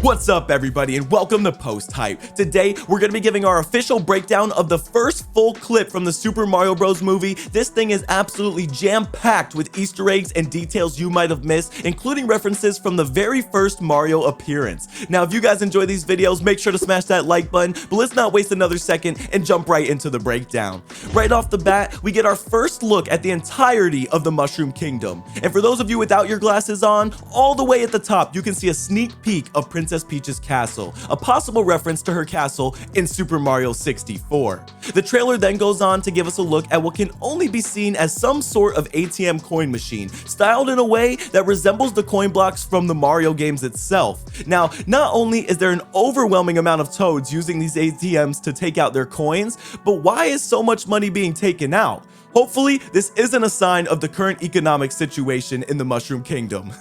What's up everybody and welcome to Post Hype. Today we're going to be giving our official breakdown of the first full clip from the Super Mario Bros. Movie. This thing is absolutely jam-packed with Easter eggs and details you might have missed, including references from the very first Mario appearance. Now if you guys enjoy these videos, make sure to smash that like button, but let's not waste another second and jump right into the breakdown. Right off the bat, we get our first look at the entirety of the Mushroom Kingdom. And for those of you without your glasses on, all the way at the top you can see a sneak peek of Princess Peach's castle, a possible reference to her castle in Super Mario 64. The trailer then goes on to give us a look at what can only be seen as some sort of ATM coin machine, styled in a way that resembles the coin blocks from the Mario games itself. Now, not only is there an overwhelming amount of Toads using these ATMs to take out their coins, but why is so much money being taken out? Hopefully, this isn't a sign of the current economic situation in the Mushroom Kingdom.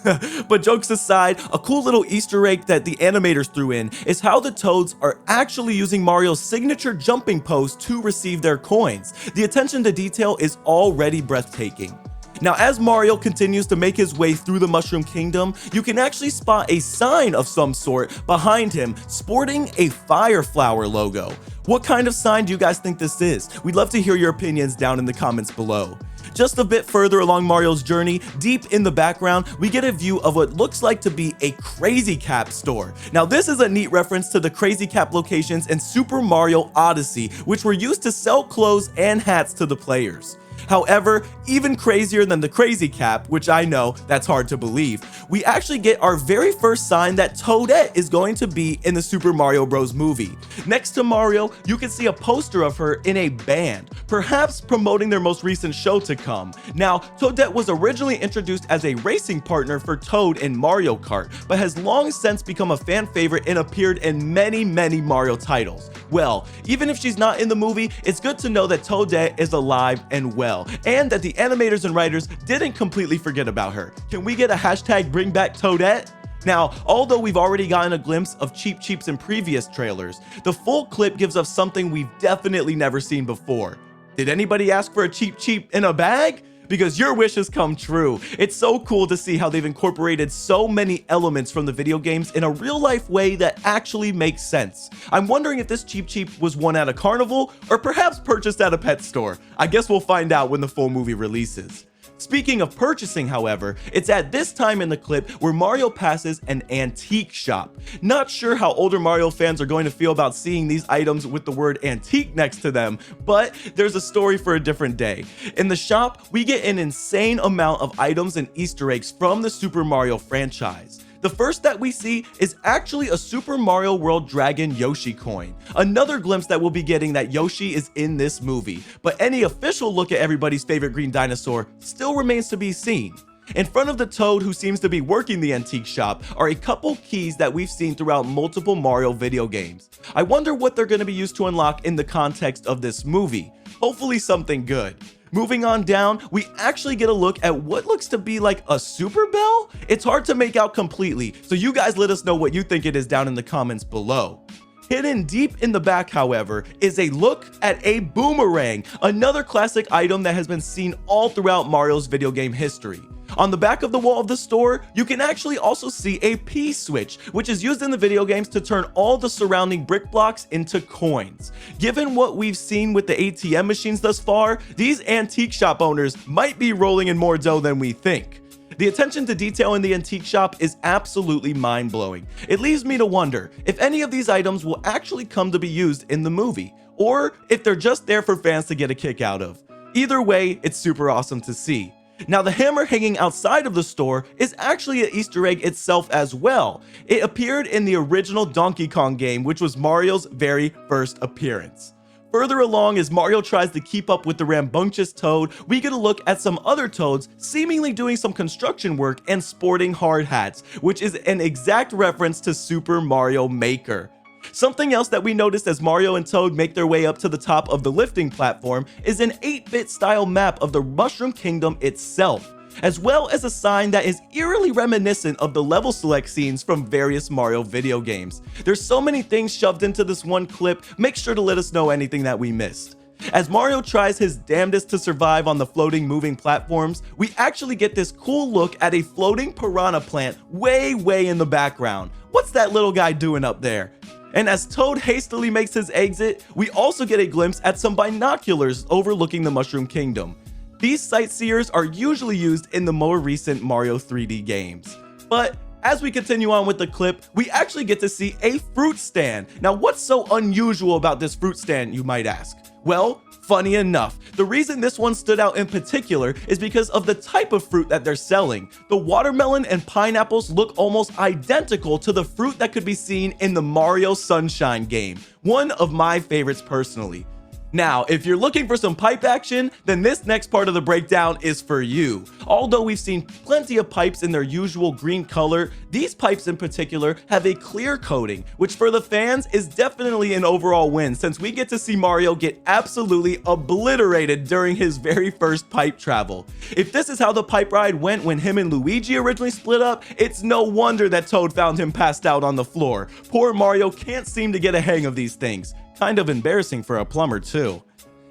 But jokes aside, a cool little Easter egg that the animators threw in is how the Toads are actually using Mario's signature jumping pose to receive their coins. The attention to detail is already breathtaking. Now, as Mario continues to make his way through the Mushroom Kingdom, you can actually spot a sign of some sort behind him sporting a fire flower logo. What kind of sign do you guys think this is? We'd love to hear your opinions down in the comments below. Just a bit further along Mario's journey, deep in the background, we get a view of what looks like to be a Crazy Cap store. Now, this is a neat reference to the Crazy Cap locations in Super Mario Odyssey, which were used to sell clothes and hats to the players. However, even crazier than the Crazy Cap, which I know that's hard to believe, we actually get our very first sign that Toadette is going to be in the Super Mario Bros. Movie. Next to Mario, you can see a poster of her in a band, perhaps promoting their most recent show to come. Now, Toadette was originally introduced as a racing partner for Toad in Mario Kart, but has long since become a fan favorite and appeared in many Mario titles. Well, even if she's not in the movie, it's good to know that Toadette is alive and well, and that the animators and writers didn't completely forget about her. Can we get a hashtag bring back Toadette? Now, although we've already gotten a glimpse of Cheep Cheeps in previous trailers, the full clip gives us something we've definitely never seen before. Did anybody ask for a Cheep Cheep in a bag? Because your wish has come true. It's so cool to see how they've incorporated so many elements from the video games in a real-life way that actually makes sense. I'm wondering if this Cheep Cheep was won at a carnival or perhaps purchased at a pet store. I guess we'll find out when the full movie releases. Speaking of purchasing, however, it's at this time in the clip where Mario passes an antique shop. Not sure how older Mario fans are going to feel about seeing these items with the word antique next to them, but there's a story for a different day. In the shop, we get an insane amount of items and Easter eggs from the Super Mario franchise. The first that we see is actually a Super Mario World Dragon Yoshi coin. Another glimpse that we'll be getting that Yoshi is in this movie, but any official look at everybody's favorite green dinosaur still remains to be seen. In front of the Toad who seems to be working the antique shop are a couple keys that we've seen throughout multiple Mario video games. I wonder what they're going to be used to unlock in the context of this movie. Hopefully something good. Moving on down, we actually get a look at what looks to be like a Super Bell? It's hard to make out completely, so you guys let us know what you think it is down in the comments below. Hidden deep in the back, however, is a look at a boomerang, another classic item that has been seen all throughout Mario's video game history. On the back of the wall of the store, you can actually also see a P-switch, which is used in the video games to turn all the surrounding brick blocks into coins. Given what we've seen with the ATM machines thus far, these antique shop owners might be rolling in more dough than we think. The attention to detail in the antique shop is absolutely mind-blowing. It leaves me to wonder if any of these items will actually come to be used in the movie, or if they're just there for fans to get a kick out of. Either way, it's super awesome to see. Now, the hammer hanging outside of the store is actually an Easter egg itself as well. It appeared in the original Donkey Kong game, which was Mario's very first appearance. Further along, as Mario tries to keep up with the rambunctious Toad, we get a look at some other Toads seemingly doing some construction work and sporting hard hats, which is an exact reference to Super Mario Maker. Something else that we noticed as Mario and Toad make their way up to the top of the lifting platform is an 8-bit style map of the Mushroom Kingdom itself, as well as a sign that is eerily reminiscent of the level select scenes from various Mario video games. There's so many things shoved into this one clip, make sure to let us know anything that we missed. As Mario tries his damnedest to survive on the floating moving platforms, we actually get this cool look at a floating piranha plant way in the background. What's that little guy doing up there? And as Toad hastily makes his exit, we also get a glimpse at some binoculars overlooking the Mushroom Kingdom. These sightseers are usually used in the more recent Mario 3D games. But as we continue on with the clip, we actually get to see a fruit stand. Now, what's so unusual about this fruit stand, you might ask? Well, funny enough, the reason this one stood out in particular is because of the type of fruit that they're selling. The watermelon and pineapples look almost identical to the fruit that could be seen in the Mario Sunshine game, one of my favorites personally. Now, if you're looking for some pipe action, then this next part of the breakdown is for you. Although we've seen plenty of pipes in their usual green color, these pipes in particular have a clear coating, which for the fans is definitely an overall win since we get to see Mario get absolutely obliterated during his very first pipe travel. If this is how the pipe ride went when him and Luigi originally split up, it's no wonder that Toad found him passed out on the floor. Poor Mario can't seem to get a hang of these things. Kind of embarrassing for a plumber too.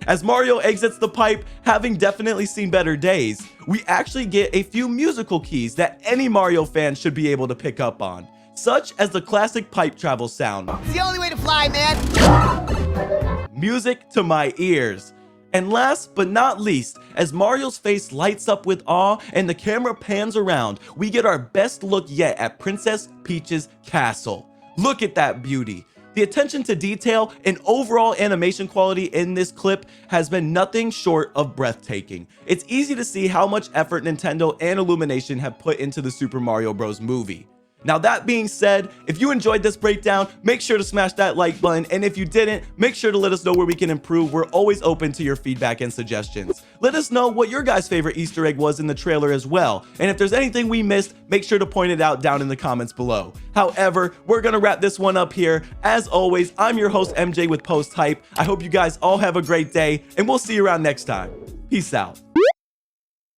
As Mario exits the pipe, having definitely seen better days, we actually get a few musical keys that any Mario fan should be able to pick up on, such as the classic pipe travel sound. It's the only way to fly, man! Music to my ears. And last but not least, as Mario's face lights up with awe and the camera pans around, we get our best look yet at Princess Peach's castle. Look at that beauty. The attention to detail and overall animation quality in this clip has been nothing short of breathtaking. It's easy to see how much effort Nintendo and Illumination have put into the Super Mario Bros. Movie. Now that being said, if you enjoyed this breakdown, make sure to smash that like button, and if you didn't, make sure to let us know where we can improve. We're always open to your feedback and suggestions. Let us know what your guys' favorite Easter egg was in the trailer as well, and if there's anything we missed, make sure to point it out down in the comments below. However, we're gonna wrap this one up here. As always, I'm your host MJ with Post Hype. I hope you guys all have a great day, and we'll see you around next time. Peace out.